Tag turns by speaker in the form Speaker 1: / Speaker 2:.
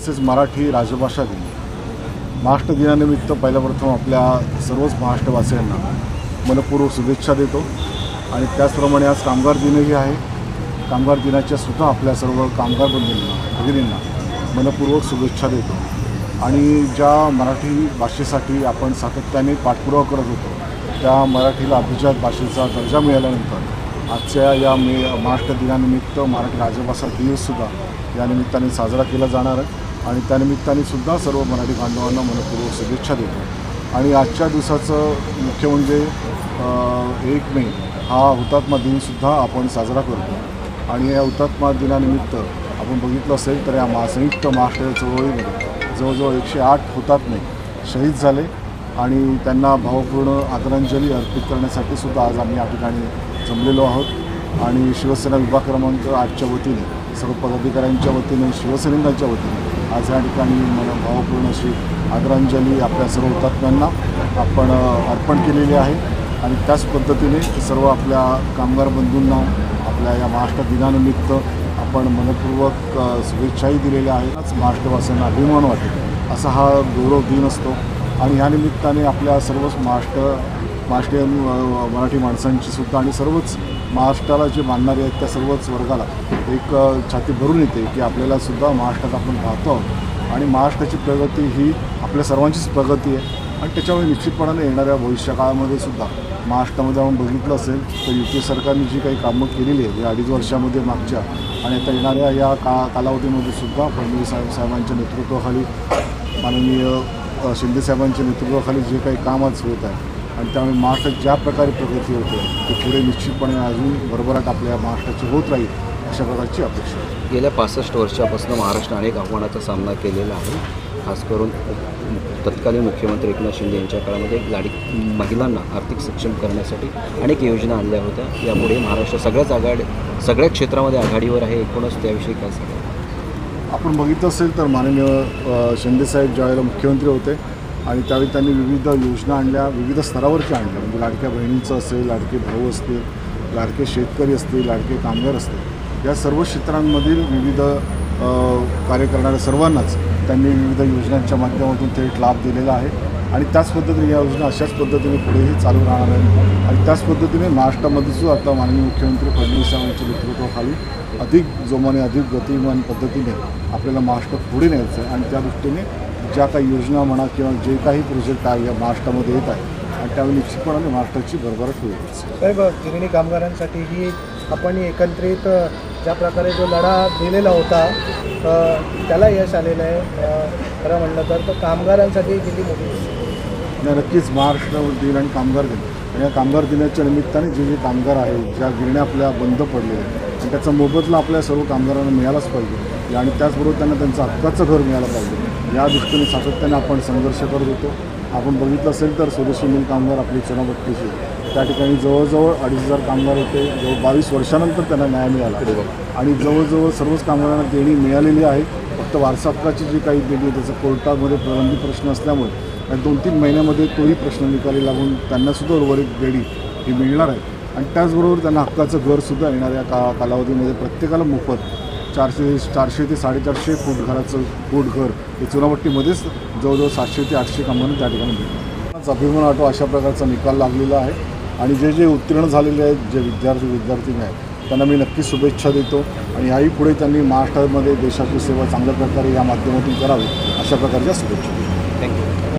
Speaker 1: तसेच मराठी राजभाषा दिन महाराष्ट्र दिनानिमित्त पहिल्याप्रथम आपल्या सर्वच महाराष्ट्रवासियांना मनपूर्वक शुभेच्छा देतो। आणि त्याचप्रमाणे आज कामगार दिनही आहे। कामगार दिनाच्या सुद्धा आपल्या सर्व कामगार बंधूंना भगिनींना मनपूर्वक शुभेच्छा देतो। आणि ज्या मराठी भाषेसाठी आपण सातत्याने पाठपुरावा करत होतो त्या मराठीला अभिजात भाषेचा दर्जा मिळाल्यानंतर आजच्या या महाराष्ट्र दिनानिमित्त मराठी राजभाषा दिवससुद्धा या निमित्ताने साजरा केला जाणार आहे। आणि त्यानिमित्ताने सुद्धा सर्व मराठी बांधवांना मनपूर्वक शुभेच्छा देतो। आणि आजच्या दिवसाचं मुख्य म्हणजे 1 मे हा हुतात्मा दिनसुद्धा आपण साजरा करतो। आणि या हुतात्मा दिनानिमित्त आपण बघितलं असेल तर या संयुक्त महाराष्ट्र चळवळीमध्ये जवळजवळ 108 हुतात्मे शहीद झाले आणि त्यांना भावपूर्ण आदरांजली अर्पित करण्यासाठी सुद्धा आज आम्ही या ठिकाणी जमलेलो आहोत। आणि शिवसेना विभाग क्रमांक 8च्या वतीने सर्व पदाधिकाऱ्यांच्या वतीने शिवसैनिकांच्या वतीने आज या ठिकाणी मला भावपूर्ण अशी आदरांजली आपल्या सर्व हुतात्म्यांना आपण अर्पण केलेली आहे। आणि त्याच पद्धतीने सर्व आपल्या कामगार बंधूंना आपल्या या महाराष्ट्र दिनानिमित्त आपण मनपूर्वक शुभेच्छाही दिलेल्या आहेत। महाराष्ट्रवासियांना अभिमान वाटेल असा हा गौरव दिन असतो। आणि ह्या निमित्ताने आपल्या सर्वच महाराष्ट्रीयन मराठी माणसांची सुद्धा आणि सर्वच महाराष्ट्राला जे मानणारे आहेत त्या सर्वच वर्गाला एक छाती भरून येते की आपल्याला सुद्धा महाराष्ट्रात आपण राहतो आहोत आणि महाराष्ट्राची प्रगती ही आपल्या सर्वांचीच प्रगती आहे। आणि त्याच्यामुळे निश्चितपणाने येणाऱ्या भविष्यकाळामध्ये सुद्धा महाराष्ट्रामध्ये आपण बघितलं असेल तर युपी सरकारने जी काही कामं केलेली आहेत या 2.5 वर्षामध्ये मागच्या आणि आता येणाऱ्या या कालावधीमध्ये सुद्धा फडणवीस साहेबांच्या नेतृत्वाखाली माननीय शिंदे साहेबांच्या नेतृत्वाखाली जे काही काम आज होत आहे आणि त्यामुळे महाराष्ट्रात ज्या प्रकारे प्रगती होते ती पुढे निश्चितपणे अजून भरभराट आपल्या महाराष्ट्राची होत राहील अशा प्रकारची अपेक्षा आहे।
Speaker 2: गेल्या 65 वर्षापासून महाराष्ट्र अनेक आव्हानांचा सामना केलेला आहे। खास करून तत्कालीन मुख्यमंत्री एकनाथ शिंदे यांच्या काळामध्ये महिलांना आर्थिक सक्षम करण्यासाठी अनेक योजना आणल्या होत्या। यापुढे महाराष्ट्र सगळ्या क्षेत्रामध्ये आघाडीवर आहे। एकूणच त्याविषयी काय सांगा?
Speaker 1: आपण बघितलं असेल तर माननीय शिंदेसाहेब ज्यावेळेला मुख्यमंत्री होते आणि त्यावेळी त्यांनी विविध योजना आणल्या, विविध स्तरावरच्या आणल्या, म्हणजे लाडक्या बहिणींचं असेल, लाडके भाऊ असतील, लाडके शेतकरी असतील, लाडके कामगार असतील, या सर्व क्षेत्रांमधील विविध कार्य करणाऱ्या सर्वांनाच त्यांनी विविध योजनांच्या माध्यमातून थेट लाभ दिलेला आहे। आणि त्याच पद्धतीने या योजना अशाच पद्धतीने पुढेही चालू राहणार आहेत। आणि त्याच पद्धतीने महाराष्ट्रामध्ये सुद्धा आता माननीय मुख्यमंत्री फडणवीस यांच्या नेतृत्वाखाली अधिक जोमाने अधिक गतिमान पद्धतीने आपल्याला महाराष्ट्र पुढे न्यायचं आहे। आणि त्या दृष्टीने ज्या काही योजना म्हणा किंवा जे काही प्रोजेक्ट आहे या महाराष्ट्रामध्ये येत आहे आणि त्यावेळी निश्चितपणाने महाराष्ट्राची भरभराट होईल।
Speaker 3: साहेब, गिरणी कामगारांसाठीही आपण एकत्रित ज्या प्रकारे जो लढा दिलेला होता त्याला यश आलेलं आहे खरं म्हणलं तर कामगारांसाठी किती मोठी
Speaker 1: नाही, नक्कीच महाराष्ट्र दिन आणि कामगार दिन आणि या कामगार दिनाच्या निमित्ताने जे कामगार आहेत ज्या गिरण्या आपल्या बंद पडलेल्या आहेत आणि त्याचा मोबदला आपल्या सर्व कामगारांना मिळालाच पाहिजे आणि त्याचबरोबर त्यांना त्यांचं हक्काचं घर मिळालं पाहिजे या दृष्टीने सातत्याने आपण संघर्ष करत होतो। आपण बघितलं असेल तर स्वदेशी मिल कामगार आपली चुनाभट्टीची त्या ठिकाणी जवळजवळ 2,500 कामगार होते। जवळ 22 वर्षानंतर त्यांना न्याय मिळाला आणि जवळजवळ सर्वच कामगारांना देणी मिळालेली आहे। फक्त वारसा हक्काची जी काही देणी त्याचा कोर्टामध्ये प्रलंबित प्रश्न असल्यामुळे 2-3 महिन्यामध्ये तोही प्रश्न निकाली लागून त्यांनासुद्धा उर्वरित देणी ही मिळणार आहे। आणि त्याचबरोबर त्यांना हक्काचं घरसुद्धा येणाऱ्या कालावधीमध्ये प्रत्येकाला मोफत 400 ते 450 फूट फूट घर हे चुनाभट्टीमध्येच जवळजवळ 700 ते 800 कामांना त्या ठिकाणी मिळतात। अभिमान वाटो अशा प्रकारचा निकाल लागलेला आहे। आणि जे उत्तीर्ण झालेले आहेत जे विद्यार्थी आहेत त्यांना मी नक्कीच शुभेच्छा देतो आणि याही पुढे त्यांनी महाराष्ट्रामध्ये देशाची सेवा चांगल्या प्रकारे या माध्यमातून करावी अशा प्रकारच्या शुभेच्छा देतो।
Speaker 2: थँक्यू।